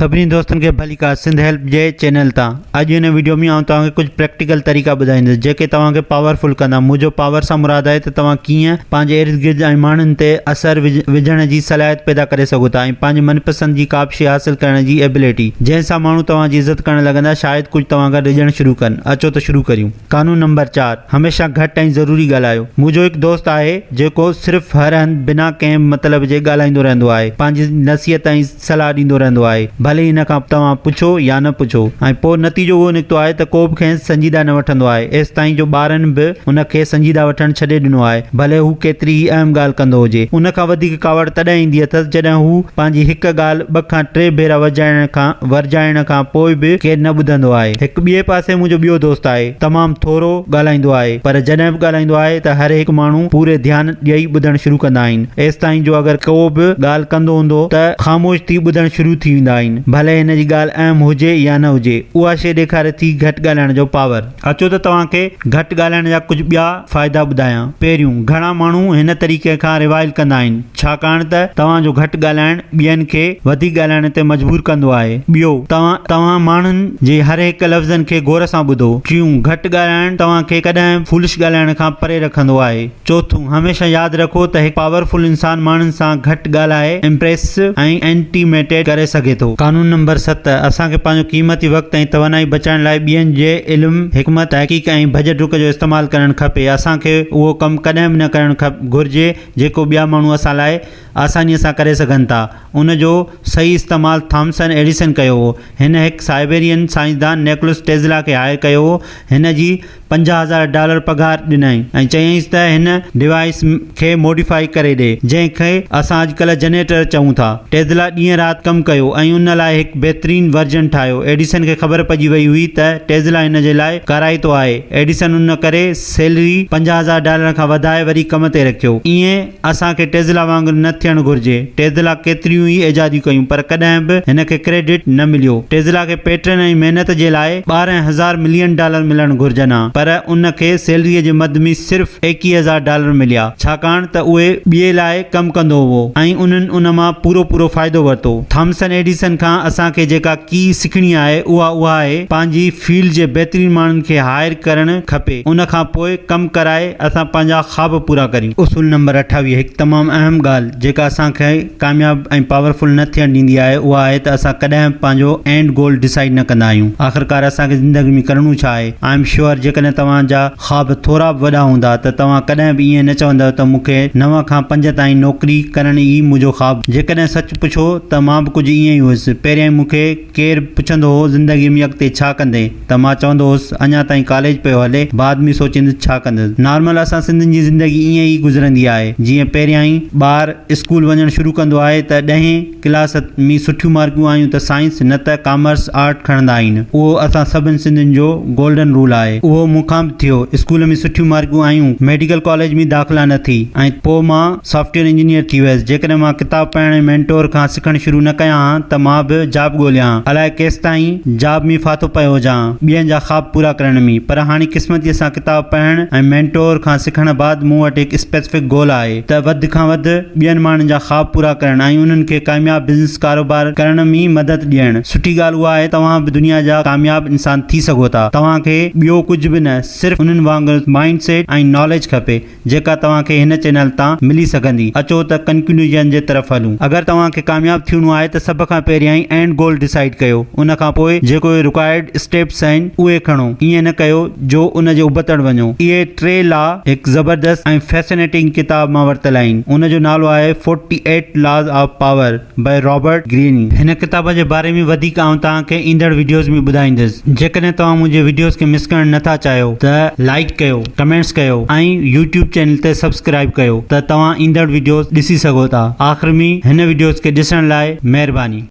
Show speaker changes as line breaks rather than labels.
सभी दोस्तन के भली का सिंध हेल्प जे चैनल ता आज इन वीडियो में आऊं तव्हांखे कुछ प्रैक्टिकल तरीका बुधाईंदुसि जेके तव्हांखे पावरफुल कंदा। मुझो पावर सां मुराद आहे त तव्हां कीअं पंहिंजे इर्द गिर्द ऐं माण्हुनि ते असर विझण जी सलाहियत पैदा करे सघो था ऐं पंहिंजे मनपसंद जी का बि शइ हासिल करण जी एबिलिटी जंहिंसां माण्हू तव्हांजी इज़त करण लॻंदा शायदि कुझु तव्हां खां रिझणु शुरू कनि। अचो त शुरू करियूं। कानून नंबर 4, हमेशा घटि ऐं ज़रूरी ॻाल्हायो। मुंहिंजो हिकु दोस्त आहे जेको सिर्फ़ु हर हंधि बिना कंहिं मतिलब जे ॻाल्हाईंदो रहंदो आहे, पंहिंजी नसीहत ऐं सलाह ॾींदो रहंदो आहे, भले हिन खां तव्हां पुछो या न पुछो, ऐं पोइ नतीजो उहो निकितो आहे त को बि खेसि संजीदा न वठंदो आहे। एसि ताईं जो ॿारनि बि उनखे संजीदा वठणु छॾे ॾिनो आहे, भले हू केतिरी ई अहम ॻाल्हि कंदो हुजे। उन खां वधीक कावड़ तॾहिं ईंदी अथसि जॾहिं हू पंहिंजी हिकु ॻाल्हि 2 खां 3 भेरा वरजाइण खां पोइ बि केरु न ॿुधंदो आहे। हिकु ॿिए पासे मुंहिंजो ॿियो दोस्त आहे, तमामु थोरो ॻाल्हाईंदो आहे, पर जॾहिं बि ॻाल्हाईंदो आहे त हर हिकु माण्हू पूरे ध्यानु ॾेई ॿुधणु शुरू कंदा आहिनि। एसि ताईं जो अगरि को बि ॻाल्हि कंदो हूंदो त ख़ामोश थी ॿुधणु शुरू थी वेंदा आहिनि, भले हिन जी ॻाल्हि अहम हुजे या न हुजे। उहा शइ ॾेखारे थी घटि ॻाल्हाइण जो पावर। अचो त तव्हांखे घटि ॻाल्हाइण जा कुझु ॿिया फ़ाइदा ॿुधायां। पहिरियों, घणा माण्हू हिन तरीक़े खां रिवाइल कंदा आहिनि छाकाणि त तव्हांजो घटि ॻाल्हाइण ॿियनि खे वधीक ॻाल्हाइण ते मजबूर कंदो आहे। ॿियो, तव्हां माण्हुनि जे हर हिकु लफ़्ज़नि खे गौर सां ॿुधो। टियों, घटि ॻाल्हाइण तव्हांखे कॾहिं फूलिश ॻाल्हाइण खां परे रखंदो आहे। चौथों, हमेशह यादि रखो त हिकु पावरफुल इंसान माण्हुनि सां घटि ॻाल्हाए इम्प्रेस ऐं इंटीमेटेड करे सघे थो। कानून नंबर 7, असांखे पंहिंजो क़ीमती वक़्तु ऐं तवानाई बचाइण लाइ ॿियनि जे इल्मु, हिकमत, तहक़ीक़ ऐं भॼ डुक जो इस्तेमालु करणु खपे। असांखे उहो कमु कॾहिं बि न करणु घुरिजे जेको ॿिया माण्हू असां लाइ आसानीअ सां करे सघनि था। उनजो सही इस्तेमालु थॉमसन एडिसन कयो हो। हिन हिकु साइबेरियन साइंसदान निकोलस टेस्ला खे हायर कयो हो। हिन जी $50,000 पघार ॾिनई ऐं चयईंसि त हिन डिवाइस खे मॉडिफाई करे ॾे जंहिंखे असां अॼुकल्ह जनरेटर चऊं था। टेस्ला ॾींहं राति कमु कयो ऐं उन लाइ हिकु बहितरीनु वर्जन ठाहियो। एडिसन खे ख़बर पइजी वई हुई त टेस्ला हिन जे लाइ कराइतो आहे। एडिसन उन करे सैलरी $50,000 खां वधाए वरी कम ते रखियो। ईअं असांखे टेस्ला वांगुरु न थियणु घुरिजे। टेस्ला केतिरियूं ई इजादियूं कयूं पर कॾहिं बि हिन खे क्रेडिट न मिलियो। टेस्ला खे पैटर्न ऐं महिनत जे लाइ $12,000 मिलियन मिलणु घुरिजनि हा, पर उन खे सैलरीअ जे मद में सिर्फ़ु $21,000 मिलिया छाकाणि त उहे ॿिए लाइ कमु कंदो हुओ ऐं उन्हनि उन मां पूरो फ़ाइदो वरितो। थॉमसन एडिसन खां असांखे जेका की सिखणी आहे उहा आहे पंहिंजी फील्ड जे बहितरीन माण्हुनि खे हायर करणु खपे, उन खां पोइ कमु कराए असां पंहिंजा ख़्वाब पूरा करियूं। उसूल नंबर 28, हिकु तमामु अहम ॻाल्हि जेका असांखे कामयाब ऐं पावरफुल न थियणु ॾींदी आहे उहा आहे त असां कॾहिं पंहिंजो एंड गोल डिसाइड न कंदा आहियूं। आख़िरकार असांखे ज़िंदगी में करणो छा आहे। आई एम श्योर जेकॾहिं तव्हांजा ख़्वाब थोरा बि वॾा हूंदा त तव्हां कॾहिं बि ईअं न चवंदव त मूंखे 9 खां 5 ताईं नौकिरी करण ई मुंहिंजो ख़्वाब। जेकॾहिं सच पुछो त मां बि कुझु ईअं ई हुयुसि। पहिरियों मूंखे केरु पुछंदो हो ज़िंदगी में अॻिते छा कंदे त मां चवंदो हुउसि अञा ताईं कॉलेज पियो हले, बाद में सोचींदुसि छा कंदुसि। नॉर्मल असां सिंधियुनि जी ज़िंदगी ईअं ई गुज़रंदी आहे। जीअं पहिरियां ई ॿार स्कूल वञणु शुरू कंदो आहे त 10हीं क्लास में सुठियूं मार्कूं आयूं त साइंस न त कॉमर्स आर्ट खणंदा आहिनि। उहो असां सभिनि सिंधियुनि जो गोल्डन रूल आहे। उहो मूंखां बि थियो। स्कूल में सुठियूं मार्कूं आयूं, मेडिकल कॉलेज में दाख़िला न थी ऐं पोइ मां सॉफ्टवेयर इंजीनियर थी वियुसि। जेकॾहिं मां किताब पढ़ण ऐं मेंटोर खां सिखणु शुरू न कयां हा त मां बि जॉब ॻोल्हियां, अलाए केसि ताईं जॉब में फाथो पियो हुजां ॿियनि जा ख़्वाब पूरा करण में। पर हाणे क़िस्मतीअ सां किताब पढ़ण ऐं मेंटोर खां सिखण बाद मूं वटि हिकु स्पेसिफिक गोल आहे त वधि खां वधि ॿियनि माण्हुनि जा ख़्वाब पूरा करण ऐं उन्हनि खे कामयाब बिज़नेस कारोबार करण में मदद ॾियणु। सुठी ॻाल्हि उहा आहे तव्हां बि दुनिया जा कामयाब इंसान थी सघो था। तव्हांखे ॿियो कुझु बि न, सिर्फ़ु उन्हनि वांगुरु माइंड सेट ऐं नॉलेज खपे जेका तव्हांखे हिन चैनल तां मिली सघंदी। अचो त कंक्लूजन जे तरफ़ हलूं। अगरि तव्हांखे कामयाब थियणो आहे त सभ खां पहिरियां ई एंड गोल डिसाइड कयो, उन खां पोइ जेको रिक्वायर्ड स्टेप्स आहिनि उहे खणो। ईअं न कयो जो उन जे उबतड़ वञो। इहे 3 लॉ हिकु ज़बरदस्त ऐं फैसिनेटिंग किताब मां वरितल आहिनि। उन जो नालो आहे 48 laws of power by Robert Greene. हिन किताब जे बारे में वधीक आउं तव्हांखे ईंदड़ वीडियोज़ में ॿुधाईंदुसि। जेकॾहिं तव्हां मुंहिंजे वीडियोज़ खे मिस करणु नथा चाहियो त लाइक कयो, कमेंट्स कयो ऐं यूट्यूब चैनल ते सब्सक्राइब कयो त तव्हां ईंदड़ वीडियोज़ ॾिसी सघो था। आख़िर में हिन वीडियोज़ खे ॾिसण लाइ महिरबानी।